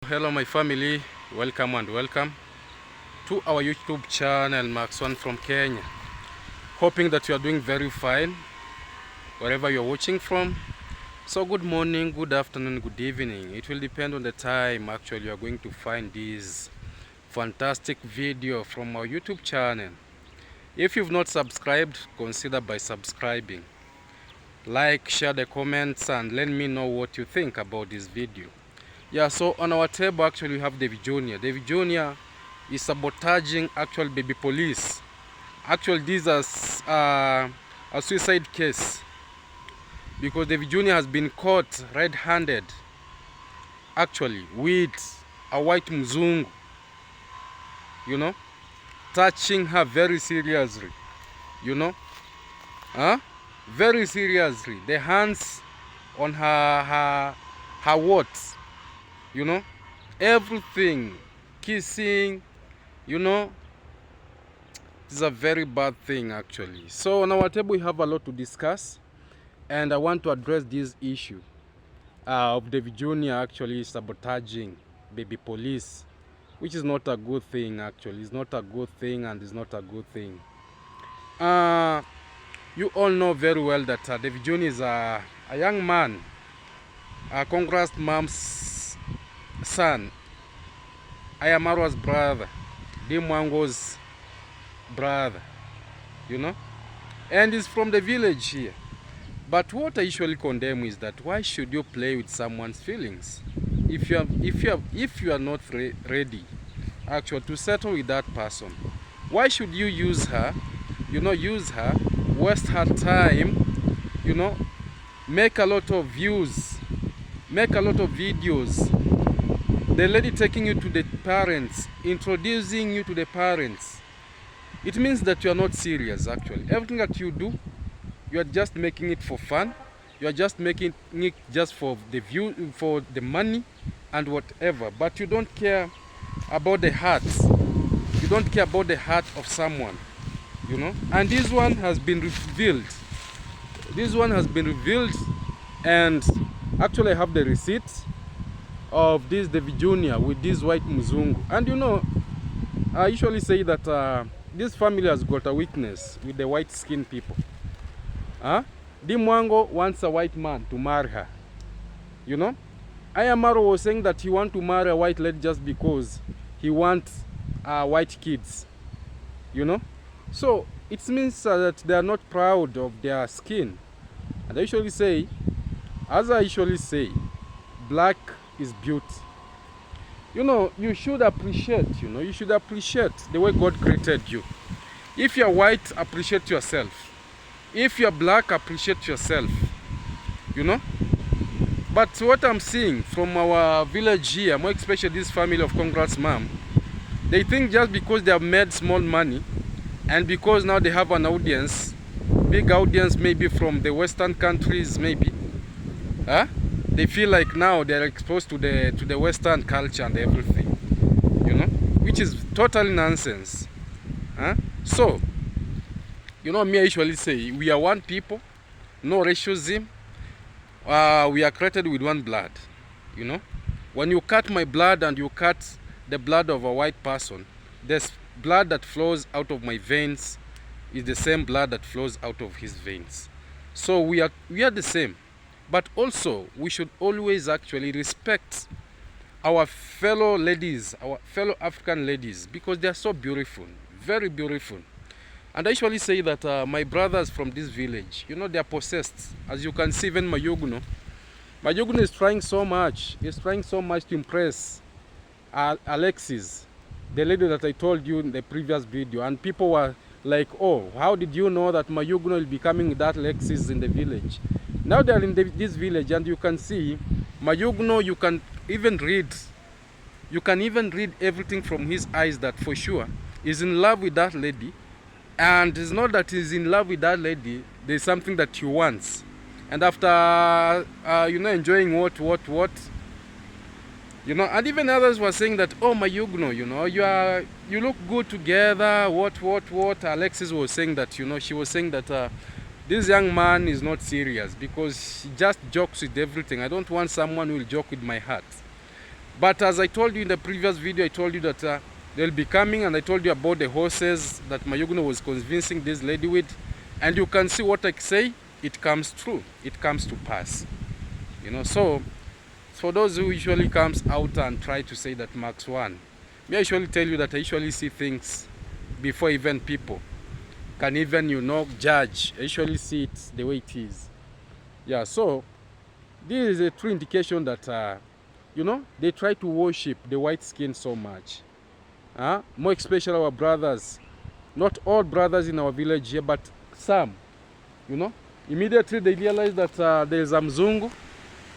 Hello my family, welcome and welcome to our YouTube channel Max One from Kenya. Hoping that you are doing very fine wherever you're watching from. So good morning, good afternoon, good evening. It will depend on the time actually you are going to find this fantastic video from our YouTube channel. If you've not subscribed, consider by subscribing. Like, share the comments and let me know what you think about this video. Yeah, so on our table actually we have davyjnr. davyjnr is sabotaging actual baby police. Actually this is a suicide case because davyjnr has been caught red-handed actually with a white mzungu, touching her very seriously, very seriously. The hands on her warts, everything, kissing, it's a very bad thing actually. So on our table we have a lot to discuss, and I want to address this issue of davyjnr actually sabotaging baby police, which is not a good thing actually. It's not a good thing, and it's not a good thing. You all know very well that davyjnr is a young man, a Congress mom's son, Ayamarwa's brother, Dimwango's brother, and he's from the village here. But what I usually condemn is that why should you play with someone's feelings if you are not ready actually to settle with that person? Why should you use her, waste her time, make a lot of views, make a lot of videos, the lady taking you to the parents, introducing you to the parents? It means that you are not serious actually. Everything that you do, you are just making it for fun. You are just making it just for the view, for the money and whatever. But you don't care about the heart. You don't care about the heart of someone, And this one has been revealed. This one has been revealed, and actually I have the receipt of this davyjnr with this white mzungu. And I usually say that this family has got a weakness with the white skinned people. Dimwango wants a white man to marry her. Ayamaro was saying that he wants to marry a white lady just because he wants white kids. So it means that they are not proud of their skin. And I usually say, black is beauty. You should appreciate, you should appreciate the way God created you. If you're white, appreciate yourself. If you're black, appreciate yourself, But what I'm seeing from our village here, more especially this family of Congrats mom, they think just because they have made small money, and because now they have an audience, big audience maybe from the Western countries maybe, they feel like now they're exposed to the Western culture and everything, which is totally nonsense. So, me I usually say we are one people, no racism. We are created with one blood, When you cut my blood and you cut the blood of a white person, this blood that flows out of my veins is the same blood that flows out of his veins. So we are the same. But also we should always actually respect our fellow ladies, our fellow African ladies, because they are so beautiful, very beautiful. And I usually say that my brothers from this village, they are possessed. As you can see, even Mayugno is trying so much. He's trying so much to impress Alexis, the lady that I told you in the previous video. And people were like, oh, how did you know that Mayugno will be coming that Alexis in the village? Now they are in this village, and you can see Mayugno, you can even read everything from his eyes that for sure he's in love with that lady. And it's not that he's in love with that lady, there's something that he wants. And after, enjoying what, and even others were saying that, oh, Mayugno, you look good together, what. Alexis was saying that, she was saying that this young man is not serious because he just jokes with everything. I don't want someone who will joke with my heart. But as I told you in the previous video, I told you that they'll be coming, and I told you about the horses that Mayugno was convincing this lady with. And you can see what I say, it comes true. It comes to pass. You know, so for those who usually comes out and try to say that Max won, I usually tell you that I usually see things before even people can even, you know, judge. I usually see it the way it is. Yeah, so this is a true indication that, you know, they try to worship the white skin so much. More especially our brothers. Not all brothers in our village here, but some. You know, immediately they realize that there's a Mzungu.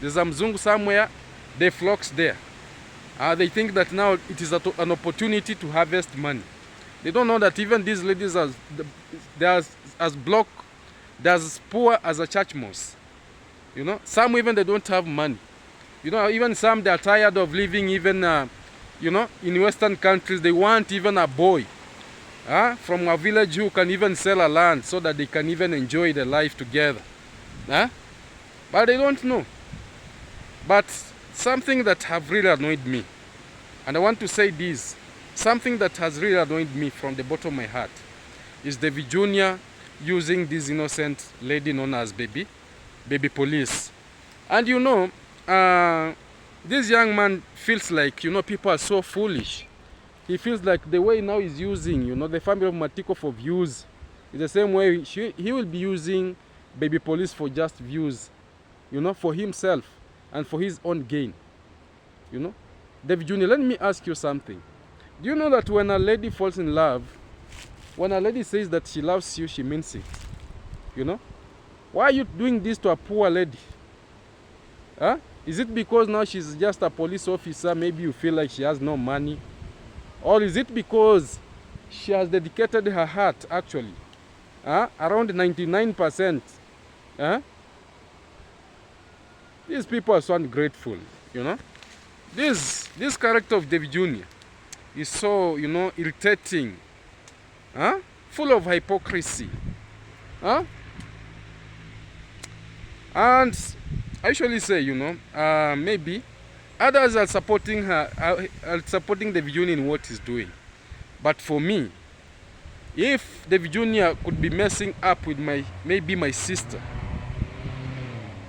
There's a Mzungu somewhere, they flocks there. They think that now it is an opportunity to harvest money. They don't know that even these ladies are as poor as a church mouse. You know, some even they don't have money. You know, even some they are tired of living even, you know, in Western countries. They want even a boy from a village who can even sell a land so that they can even enjoy the life together. But they don't know. But something that have really annoyed me, and I want to say this, something that has really annoyed me from the bottom of my heart, is davyjnr using this innocent lady known as baby police. And you know, this young man feels like, you know, people are so foolish. He feels like the way now he's using, you know, the family of Matiko for views is the same way he will be using baby police for just views, you know, for himself and for his own gain. You know, davyjnr, let me ask you something. Do you know that when a lady falls in love, when a lady says that she loves you, she means it? You know, why are you doing this to a poor lady? Is it because now she's just a police officer, maybe you feel like she has no money? Or is it because she has dedicated her heart, actually? Around 99%. These people are so ungrateful, you know. This character of davyjnr is so, you know, irritating. Full of hypocrisy. And I usually say, you know, maybe others are supporting her, are supporting davyjnr in what he's doing. But for me, if davyjnr could be messing up with maybe my sister,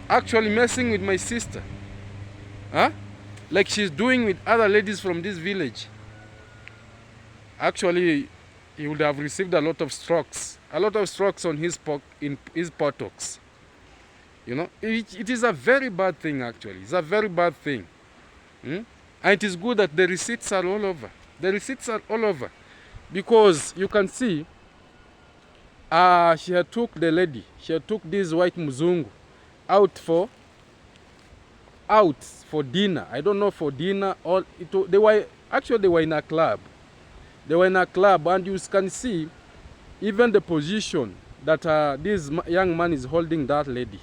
actually messing with my sister, like she's doing with other ladies from this village, actually he would have received a lot of strokes on his buttocks. You know, it is a very bad thing, actually. It's a very bad thing. And it is good that the receipts are all over. The receipts are all over. Because you can see, she had took the lady, she had took this white Mzungu out for dinner. I don't know, for dinner, or they were in a club. They were in a club, and you can see even the position that this young man is holding that lady.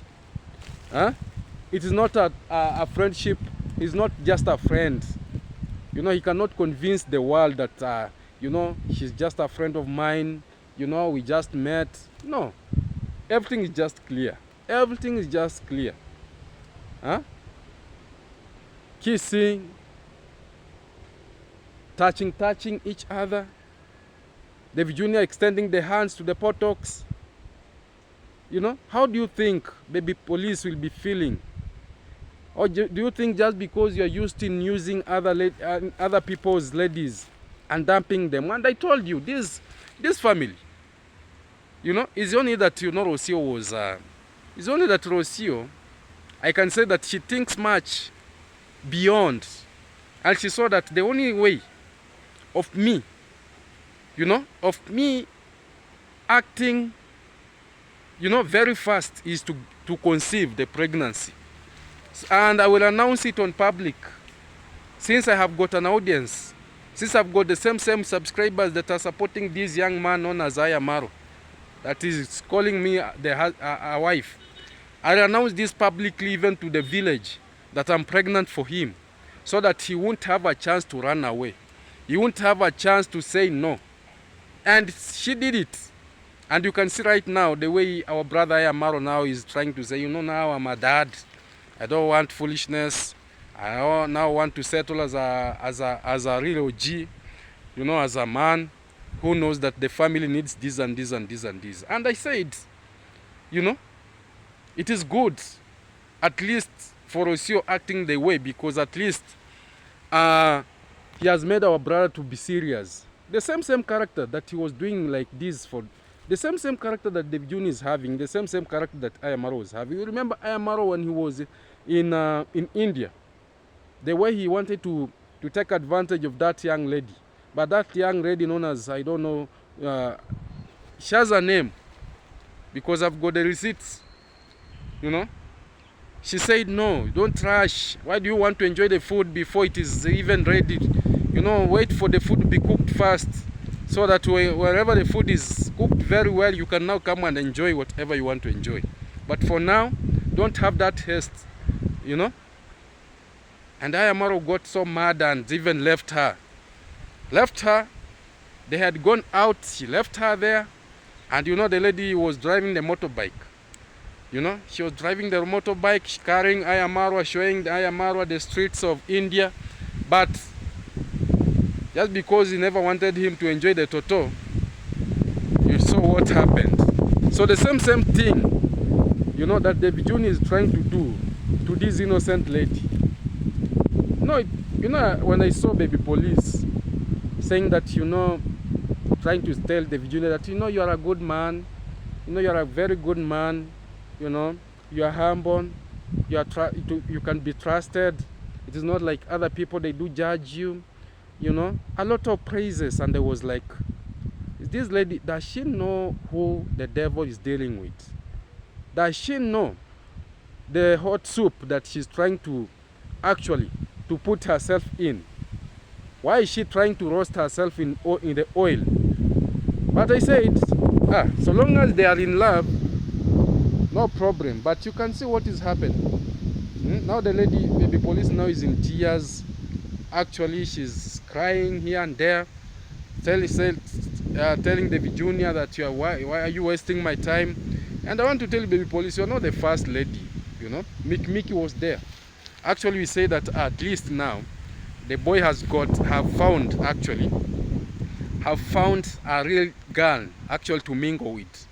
It is not a friendship. He's not just a friend. You know, he cannot convince the world that, you know, she's just a friend of mine. You know, we just met. No. Everything is just clear. Everything is just clear. Kissing, touching each other. davyjnr extending the hands to the buttocks. You know, how do you think baby police will be feeling? Or do you think just because you're used in using other people's ladies and dumping them? And I told you, this family, you know, it's only that, you know, Rocio was, it's only that Rocio, I can say that she thinks much beyond. And she saw that the only way of me, you know, of me acting, you know, very fast is to conceive the pregnancy. And I will announce it on public. Since I have got an audience, since I've got the same subscribers that are supporting this young man known as Ayamaro, that is calling me a wife, I'll announce this publicly even to the village that I'm pregnant for him, so that he won't have a chance to run away. He won't have a chance to say no. And she did it. And you can see right now the way our brother Ayamaro now is trying to say, you know, now I'm a dad. I don't want foolishness. I now want to settle as a real OG, you know, as a man who knows that the family needs this and this and this and this. And I said, you know, it is good, at least for Osio acting the way, because at least he has made our brother to be serious. The same character that he was doing like this for, the same character that davyjnr is having, the same character that Ayamaro was having. You remember Ayamaro when he was in India, the way he wanted to take advantage of that young lady. But that young lady known as, I don't know, she has a name, because I've got the receipts, you know. She said, no, don't rush. Why do you want to enjoy the food before it is even ready? You know, wait for the food to be cooked first, so that wherever the food is cooked very well, you can now come and enjoy whatever you want to enjoy. But for now, don't have that haste, you know. And Ayamaro got so mad and even left her. They had gone out, she left her there. And you know, the lady was driving the motorbike. You know, she was driving the motorbike, carrying Ayamaro, showing Ayamaro the streets of India. But just because he never wanted him to enjoy the Toto, you saw what happened. So the same thing, you know, that davyjnr is trying to do to this innocent lady. No, you know, when I saw baby police saying that, you know, trying to tell davyjnr that, you know, you are a good man, you know, you are a very good man, you know, you are humble, you can be trusted. It is not like other people, they do judge you, you know, a lot of praises. And I was like, is this lady, does she know who the devil is dealing with? Does she know the hot soup that she's trying to actually to put herself in? Why is she trying to roast herself in the oil? But I said, so long as they are in love, no problem. But you can see what is happening. Now the lady, baby police now is in tears. Actually, she's crying here and there, telling davyjnr that why are you wasting my time? And I want to tell you, baby police, you're not the first lady. You know, Mickey was there. Actually, we say that at least now the boy have found a real girl actually to mingle with,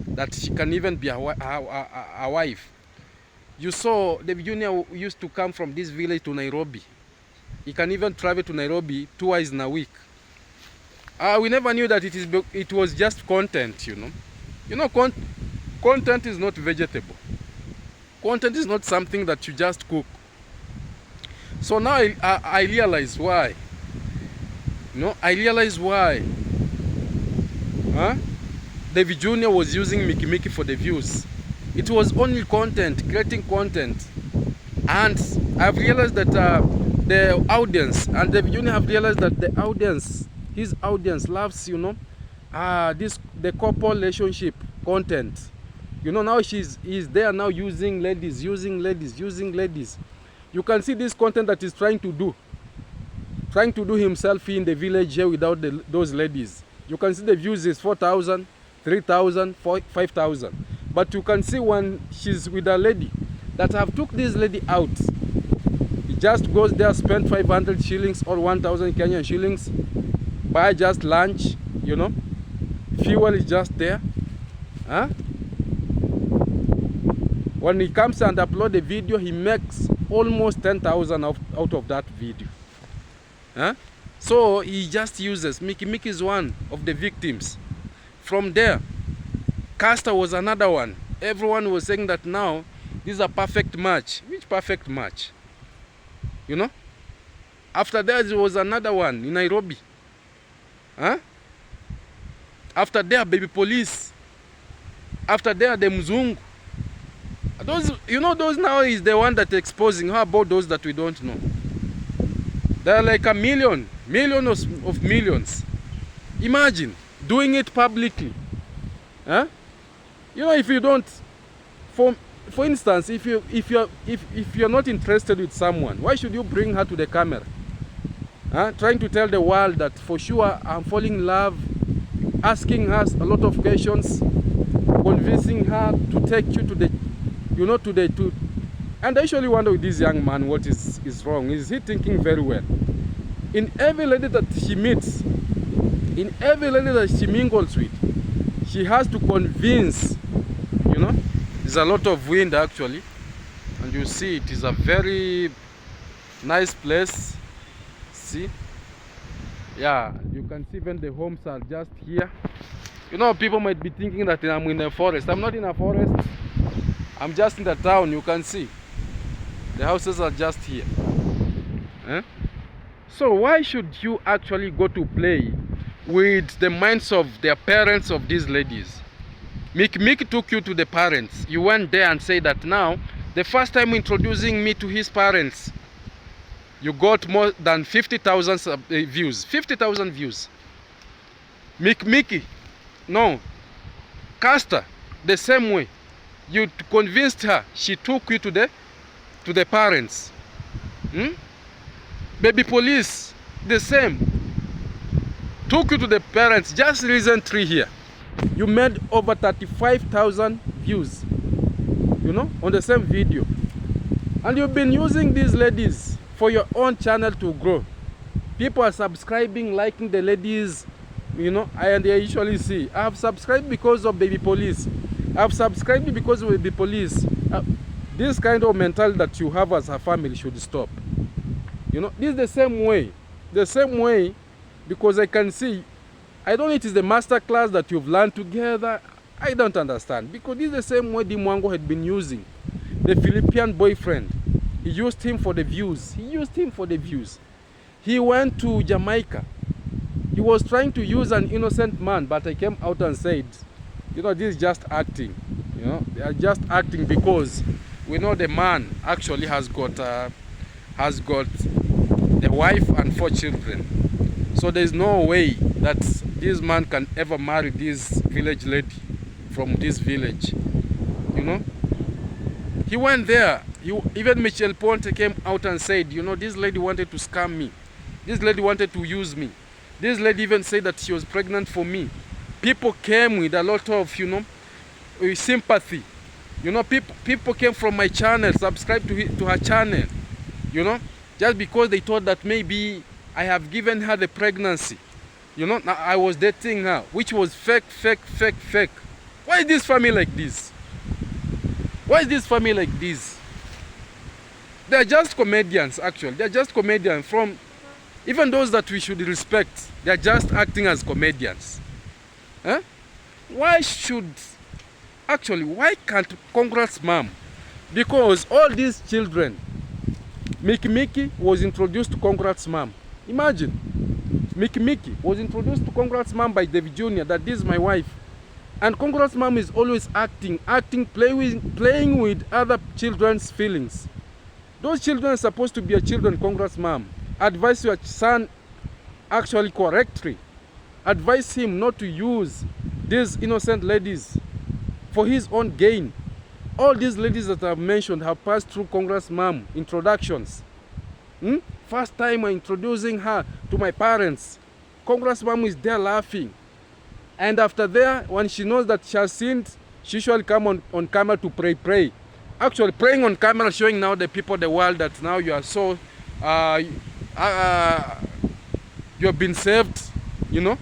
that she can even be a wife. You saw davyjnr used to come from this village to Nairobi. He can even travel to Nairobi twice in a week. We never knew that it was just content, you know. You know, content is not vegetable. Content is not something that you just cook. So now I realize why. You know, I realize why. davyjnr was using Mickey for the views. It was only content, creating content. And I've realized that the audience, and davyjnr have realized that the audience, his audience loves, you know, the couple relationship content. You know, now he's there now using ladies. You can see this content that he's trying to do himself in the village here without those ladies. You can see the views is 4,000, 3,000, 5,000. But you can see when she's with a lady that have took this lady out, he just goes there, spend 500 shillings or 1,000 Kenyan shillings, buy just lunch, you know, fuel is just there. When he comes and upload the video, he makes almost 10,000 out of that video. So he just uses Mickey is one of the victims. From there, Caster was another one. Everyone was saying that now this is a perfect match. Which perfect match? You know? After that, there was another one in Nairobi. After there, baby police. After there, the Mzungu. Those, you know, those now is the one that exposing. How about those that we don't know? They're like a millions of millions. Imagine doing it publicly. You know, if you don't, for instance, if you're not interested with someone, why should you bring her to the camera? Trying to tell the world that for sure I'm falling in love, asking her a lot of questions, convincing her to take you to the, you know, to And I usually wonder with this young man what is wrong. Is he thinking very well? In every lady that he meets, in every lady that she mingles with, she has to convince, you know. There's a lot of wind actually, and you see it is a very nice place. See, yeah, you can see even the homes are just here. You know, people might be thinking that I'm in a forest. I'm not in a forest. I'm just in the town. You can see the houses are just here. Eh? So why should you actually go to play with the minds of their parents of these ladies? Mickey took you to the parents. You went there and said that now, the first time introducing me to his parents, you got more than 50,000 views. 50,000 views. Mickey, no. Caster, the same way. You convinced her. She took you to the parents. Baby Police, the same. Took you to the parents. Just recently here, you made over 35,000 views, you know, on the same video. And you've been using these ladies for your own channel to grow. People are subscribing, liking the ladies, you know, and they usually see, I have subscribed because of Baby Police. I have subscribed because of Baby Police. This kind of mentality that you have as a family should stop. You know, this is the same way. The same way, because I can see, I don't know if it is the master class that you've learned together. I don't understand. Because this is the same way Dimwango had been using the Philippine boyfriend. He used him for the views. He used him for the views. He went to Jamaica. He was trying to use an innocent man, but I came out and said, you know, this is just acting. You know, they are just acting because we know the man actually has got the wife and 4 children. So there's no way that this man can ever marry this village lady from this village. You know, he went there. Even Michelle Ponte came out and said, you know, this lady wanted to scam me. This lady wanted to use me. This lady even said that she was pregnant for me. People came with a lot of, you know, sympathy. You know, people came from my channel, subscribed to her channel, you know, just because they thought that maybe I have given her the pregnancy. You know, I was dating her, which was fake. Why is this family like this? Why is this family like this? They're just comedians, actually. They're just comedians from, even those that we should respect, they're just acting as comedians. Huh? Why can't Congrats mom? Because all these children, Mickey was introduced to Congrats mom. Imagine, Mickey was introduced to Congrats mom by davyjnr, that this is my wife. And Congrats mom is always acting, playing with other children's feelings. Those children are supposed to be a children, Congrats mom. Advise your son actually correctly. Advise him not to use these innocent ladies for his own gain. All these ladies that I've mentioned have passed through Congrats mom introductions. First time I'm introducing her to my parents, Congrats mom is there laughing. And after there, when she knows that she has sinned, she usually come on camera to pray. Actually, praying on camera, showing now the people, the world, that now you are so, you have been saved, you know.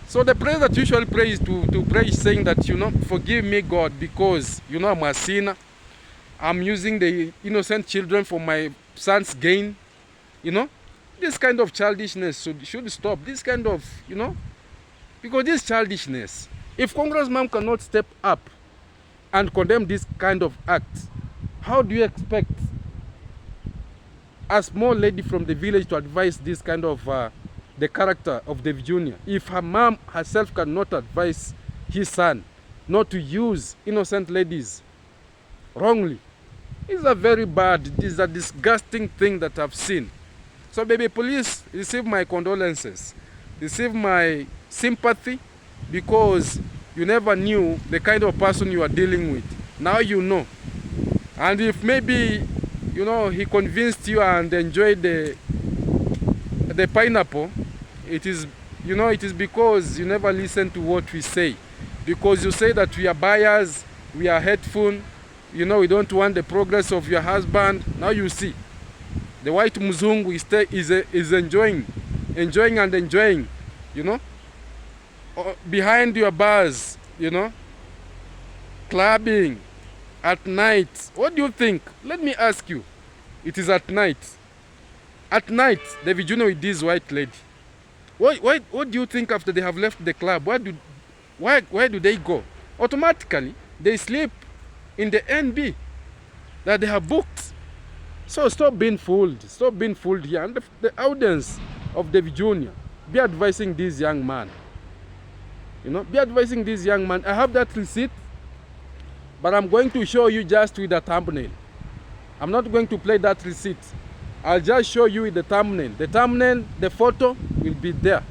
So the prayer that usually pray is to pray saying that, you know, forgive me, God, because, you know, I'm a sinner. I'm using the innocent children for my son's gain. You know, this kind of childishness should stop. This kind of, you know, because this childishness, if Congrats mom cannot step up and condemn this kind of act, how do you expect a small lady from the village to advise this kind of the character of davyjnr, if her mom herself cannot advise his son not to use innocent ladies wrongly? It's a very bad, this is a disgusting thing that I've seen. So Baby Police, receive my condolences, receive my sympathy, because you never knew the kind of person you are dealing with. Now you know. And if maybe, you know, he convinced you and enjoyed the pineapple, it is, you know, it is because you never listen to what we say. Because you say that we are biased, we are hateful, you know, we don't want the progress of your husband. Now you see, the white mzungu is enjoying, you know, behind your bars, you know, clubbing at night. What do you think? Let me ask you. It is at night. At night, David Jr. with this white lady. What do you think after they have left the club? Where do they go? Automatically, they sleep in the NB that they have booked. So stop being fooled. Stop being fooled here. And the audience of David Jr., be advising this young man. You know, be advising this young man. I have that receipt, but I'm going to show you just with the thumbnail. I'm not going to play that receipt. I'll just show you with the thumbnail. The thumbnail, the photo will be there.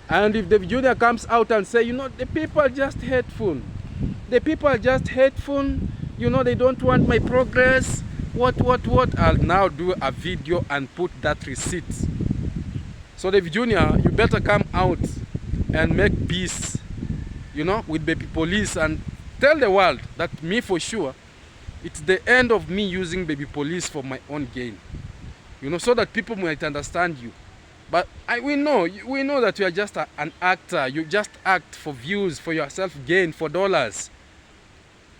And if David Jr. comes out and say, you know, the people are just hateful. The people are just hateful. You know, they don't want my progress. What? I'll now do a video and put that receipt. So David Jr., you better come out and make peace, you know, with baby police and tell the world that me for sure, it's the end of me using baby police for my own gain. You know, so that people might understand you. But we know that you are just an actor. You just act for views, for your self-gain, for dollars.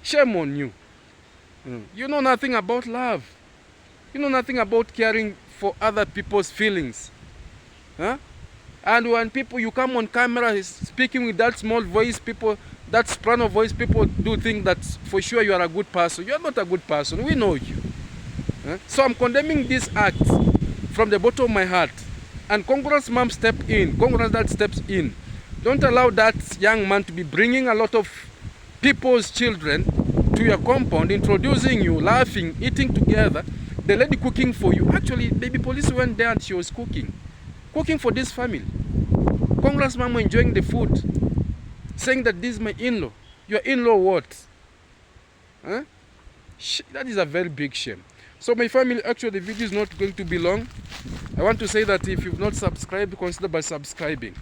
Shame on you. You know nothing about love. You know nothing about caring for other people's feelings. Huh? And when you come on camera speaking with that small voice, that soprano voice, people do think that for sure you are a good person. You are not a good person. We know you. So I'm condemning this act from the bottom of my heart. And Congress mom step in. Congress dad steps in. Don't allow that young man to be bringing a lot of people's children to your compound, introducing you, laughing, eating together. The lady cooking for you. Actually, baby police went there and she was cooking for this family. Congress mom enjoying the food, saying that this is my in-law. Your in-law what? Huh? That is a very big shame. So my family, actually the video is not going to be long. I want to say that if you've not subscribed, consider by subscribing.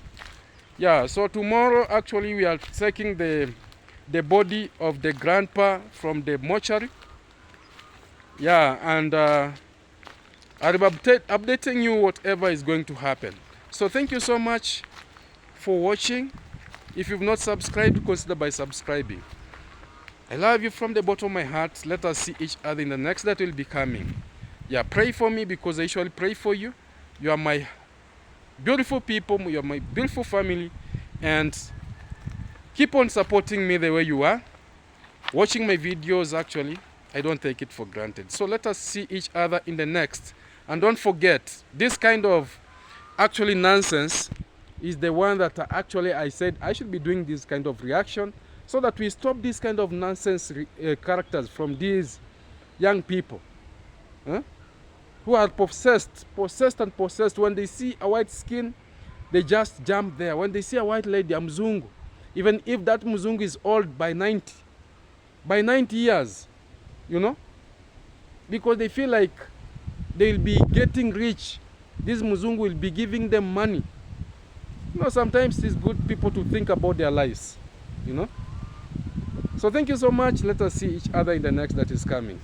Yeah, so tomorrow actually we are taking the body of the grandpa from the mortuary. Yeah, and I'll be updating you whatever is going to happen. So thank you so much for watching. If you've not subscribed, consider by subscribing. I love you from the bottom of my heart. Let us see each other in the next that will be coming. Yeah, pray for me because I usually pray for you. You are my beautiful people. You are my beautiful family. And keep on supporting me the way you are. Watching my videos, actually, I don't take it for granted. So let us see each other in the next. And don't forget, this kind of actually nonsense is the one that actually I said I should be doing this kind of reaction so that we stop this kind of nonsense characters from these young people. Who are possessed. When they see a white skin, they just jump there. When they see a white lady, a mzungu, even if that mzungu is old by 90 years, you know, because they feel like they'll be getting rich. This mzungu will be giving them money. You know, sometimes it's good people to think about their lives, you know. So thank you so much. Let us see each other in the next that is coming.